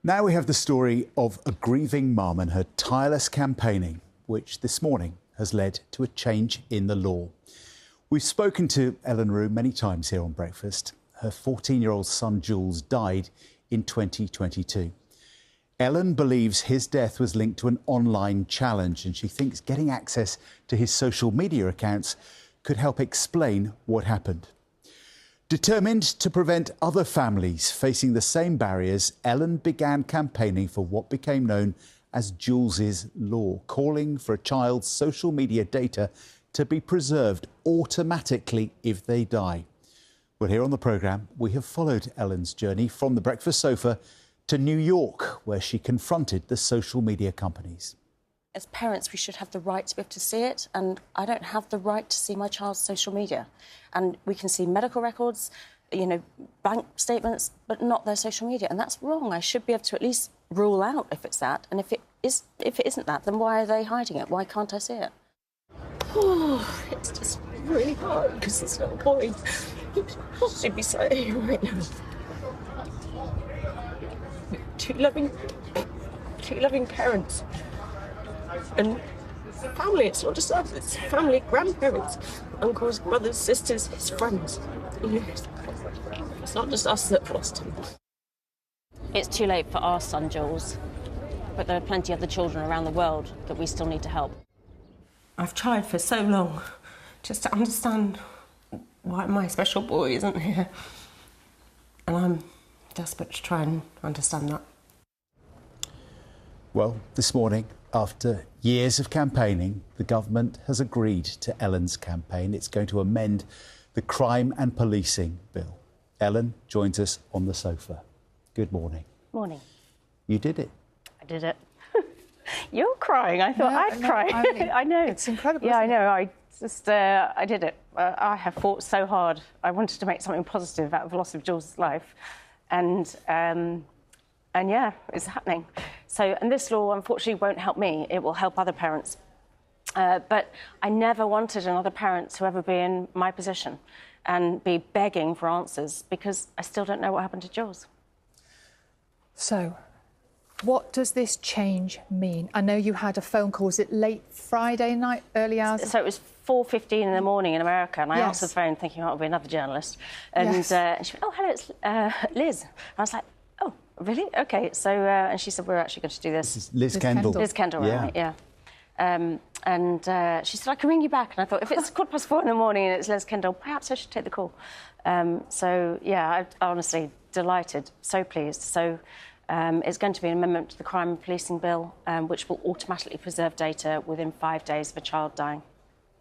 Now we have the story of a grieving mum and her tireless campaigning, which this morning has led to a change in the law. We've spoken to Ellen Roome many times here on Breakfast. Her 14-year-old son Jules died in 2022. Ellen believes his death was linked to an online challenge, and she thinks getting access to his social media accounts could help explain what happened. Determined to prevent other families facing the same barriers, Ellen began campaigning for what became known as Jules's Law, calling for a child's social media data to be preserved automatically if they die. Well, here on the programme, we have followed Ellen's journey from the breakfast sofa to New York, where she confronted the social media companies. As parents, we should have the right to be able to see it, and I don't have the right to see my child's social media. And we can see medical records, bank statements, but not their social media, and that's wrong. I should be able to at least rule out if it's that, and if it isn't that, then why are they hiding it? Why can't I see it? Oh, it's just really hard because this little boy should be sat here right now. Two loving parents. And family, it's not just us, it's family, grandparents, uncles, brothers, sisters, his friends. It's not just us that lost him. It's too late for our son, Jules, but there are plenty of other children around the world that we still need to help. I've tried for so long just to understand why my special boy isn't here. And I'm desperate to try and understand that. Well, this morning, after years of campaigning, the government has agreed to Ellen's campaign. It's going to amend the Crime and Policing Bill. Ellen joins us on the sofa. Good morning. Morning. You did it. I did it. You're crying. I thought I'd cry. I know. It's incredible. Yeah, I know. I did it. I have fought so hard. I wanted to make something positive out of the loss of Jules' life. And yeah, it's happening. So, and this law, unfortunately, won't help me. It will help other parents. But I never wanted another parent to ever be in my position and be begging for answers because I still don't know what happened to Jules. So, what does this change mean? I know you had a phone call. Was it late Friday night, early hours? So it was 4:15 in the morning in America, and I answered the phone thinking, oh, it'll be another journalist. And she went, oh, hello, it's Liz. And I was like, oh, really? OK. So, and she said, we're actually going to do this. This is Liz Kendall. Liz Kendall, right, yeah. And she said, I can ring you back. And I thought, if it's 4:15 in the morning and it's Liz Kendall, perhaps I should take the call. So, yeah, I'm honestly delighted, so pleased. So it's going to be an amendment to the Crime and Policing Bill, which will automatically preserve data within 5 days of a child dying.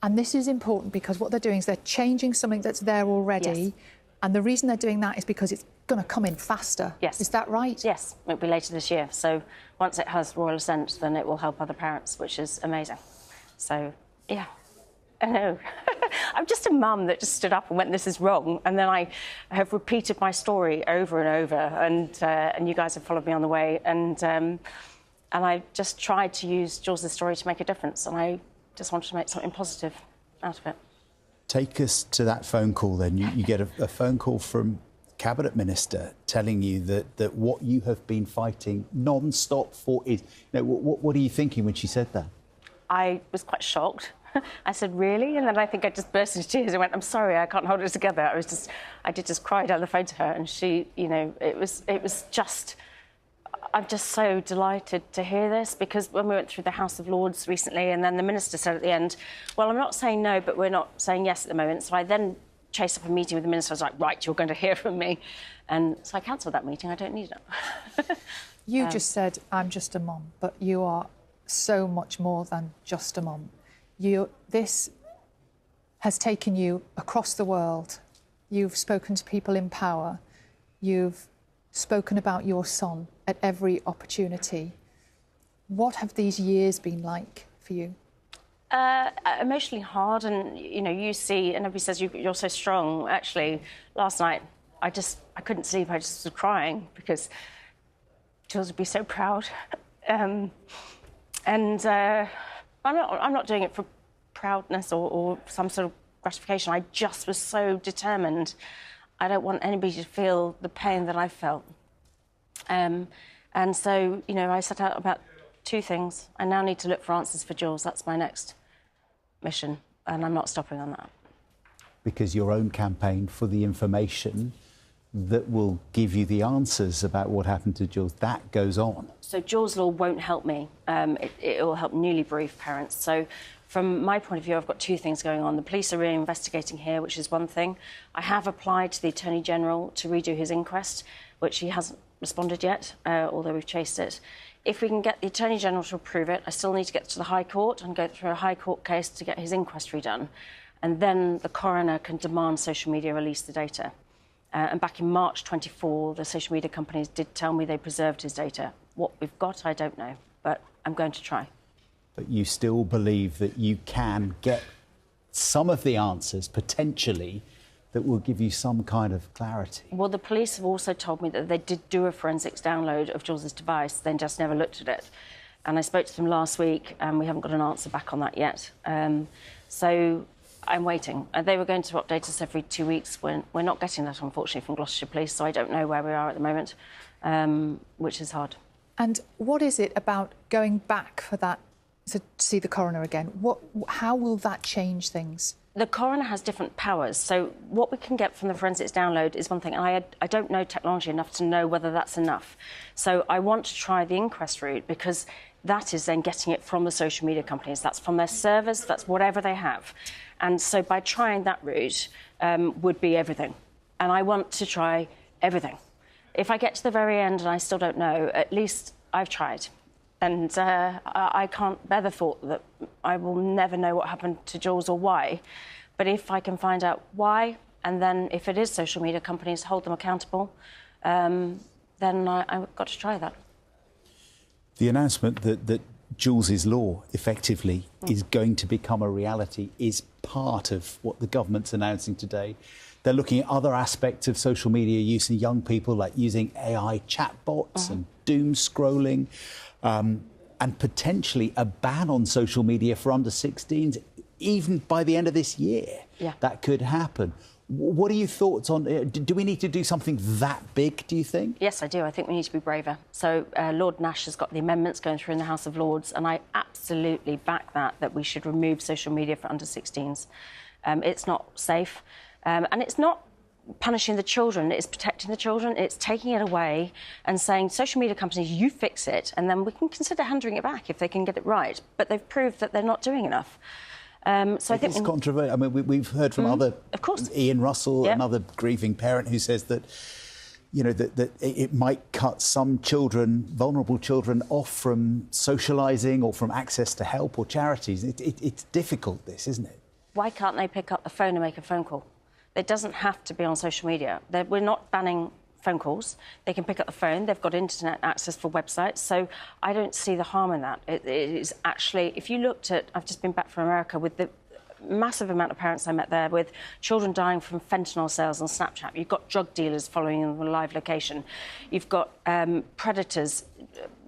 And this is important because what they're doing is they're changing something that's there already. Yes. And the reason they're doing that is because it's going to come in faster. Yes. Is that right? Yes, it'll be later this year. So once it has royal assent, then it will help other parents, which is amazing. So, yeah, I know. I'm just a mum that just stood up and went, this is wrong. And then I have repeated my story over and over. And you guys have followed me on the way. And I just tried to use Jules' story to make a difference. And I just wanted to make something positive out of it. Take us to that phone call then. You get a phone call from Cabinet Minister telling you that what you have been fighting non-stop for is... what are you thinking when she said that? I was quite shocked. I said, really? And then I think I just burst into tears and went, I'm sorry, I can't hold it together. I did just cry down the phone to her. And she, it was just... I'm just so delighted to hear this because when we went through the House of Lords recently and then the Minister said at the end, well, I'm not saying no, but we're not saying yes at the moment. So I then chased up a meeting with the Minister. I was like, right, you're going to hear from me. And so I cancelled that meeting. I don't need it. You just said, I'm just a mum, but you are so much more than just a mum. This has taken you across the world. You've spoken to people in power. You've spoken about your son at every opportunity. What have these years been like for you? Emotionally hard, and you see, and everybody says you're so strong. Actually, last night I couldn't sleep. I just was crying because Jules would be so proud, and I'm not doing it for proudness or some sort of gratification. I just was so determined. I don't want anybody to feel the pain that I felt. And so, you know, I set out about 2 things. I now need to look for answers for Jules. That's my next mission, and I'm not stopping on that. Because your own campaign for the information that will give you the answers about what happened to Jules, that goes on. So Jules Law won't help me. It will help newly bereaved parents. So from my point of view, I've got 2 things going on. The police are really investigating here, which is one thing. I have applied to the Attorney General to redo his inquest, which he hasn't responded yet, although we've chased it. If we can get the Attorney General to approve it, I still need to get to the High Court and go through a High Court case to get his inquest redone. And then the coroner can demand social media release the data. And back in March 24, the social media companies did tell me they preserved his data. What we've got, I don't know, but I'm going to try. But you still believe that you can get some of the answers, potentially, that will give you some kind of clarity? Well, the police have also told me that they did do a forensics download of Jules's device, then just never looked at it. And I spoke to them last week, and we haven't got an answer back on that yet. So I'm waiting. They were going to update us every 2 weeks. We're not getting that, unfortunately, from Gloucestershire Police, so I don't know where we are at the moment, which is hard. And what is it about going back for that, to see the coroner again? How will that change things? The coroner has different powers, so what we can get from the forensics download is one thing, and I don't know technology enough to know whether that's enough. So I want to try the inquest route, because that is then getting it from the social media companies. That's from their servers, that's whatever they have. And so by trying that route would be everything. And I want to try everything. If I get to the very end and I still don't know, at least I've tried. And I can't bear the thought that I will never know what happened to Jules or why. But if I can find out why, and then if it is social media companies, hold them accountable, then I've got to try that. The announcement that Jules's Law effectively is going to become a reality is part of what the government's announcing today. They're looking at other aspects of social media use in young people, like using AI chatbots and doom scrolling, and potentially a ban on social media for under 16s, even by the end of this year. Yeah. That could happen. What are your thoughts on it? Do we need to do something that big, do you think? Yes, I do. I think we need to be braver. So Lord Nash has got the amendments going through in the House of Lords, and I absolutely back that we should remove social media for under 16s. It's not safe, and it's not punishing the children, it's protecting the children, it's taking it away and saying, social media companies, you fix it, and then we can consider handing it back if they can get it right. But they've proved that they're not doing enough. So I think it's controversial. I mean, we've heard from other, of course, Ian Russell, yep, another grieving parent, who says that, you know, that it might cut some children, vulnerable children, off from socialising or from access to help or charities. It's difficult, this, isn't it? Why can't they pick up the phone and make a phone call? It doesn't have to be on social media. We're not banning phone calls. They can pick up the phone. They've got internet access for websites. So I don't see the harm in that. It is actually, if you looked at, I've just been back from America with the massive amount of parents I met there with children dying from fentanyl sales on Snapchat. You've got drug dealers following in the live location. You've got predators,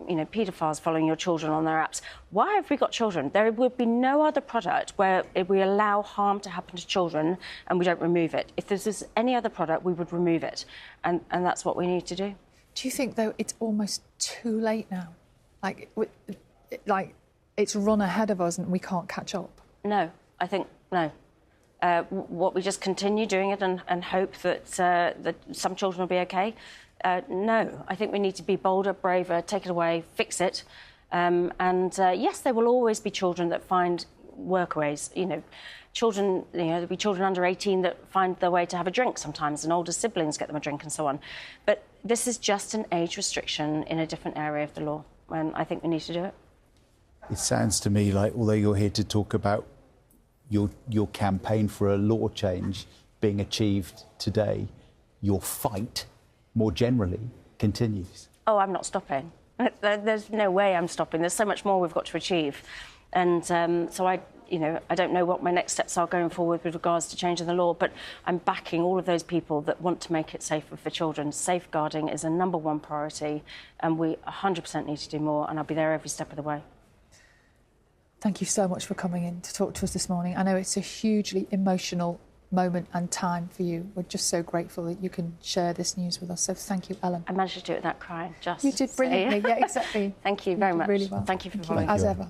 you know, paedophiles following your children on their apps. Why have we got children? There would be no other product where we allow harm to happen to children and we don't remove it. If this is any other product, we would remove it. And that's what we need to do. Do you think, though, it's almost too late now? Like it's run ahead of us and we can't catch up? No, I think no. What we just continue doing it and hope that that some children will be okay? No, I think we need to be bolder, braver, take it away, fix it. Yes, there will always be children that find workaways. You know, children. You know, there'll be children under 18 that find their way to have a drink sometimes, and older siblings get them a drink and so on. But this is just an age restriction in a different area of the law, and I think we need to do it. It sounds to me like, although you're here to talk about your campaign for a law change being achieved today, your fight, more generally, continues. Oh, I'm not stopping. There's no way I'm stopping. There's so much more we've got to achieve. And so I don't know what my next steps are going forward with regards to changing the law, but I'm backing all of those people that want to make it safer for children. Safeguarding is a #1 priority, and we 100% need to do more, and I'll be there every step of the way. Thank you so much for coming in to talk to us this morning. I know it's a hugely emotional moment and time for you. We're just so grateful that you can share this news with us. So thank you, Ellen. I managed to do it without crying. Just You did brilliantly. Yeah, exactly. Thank you very much. Really well. Thank you for As ever.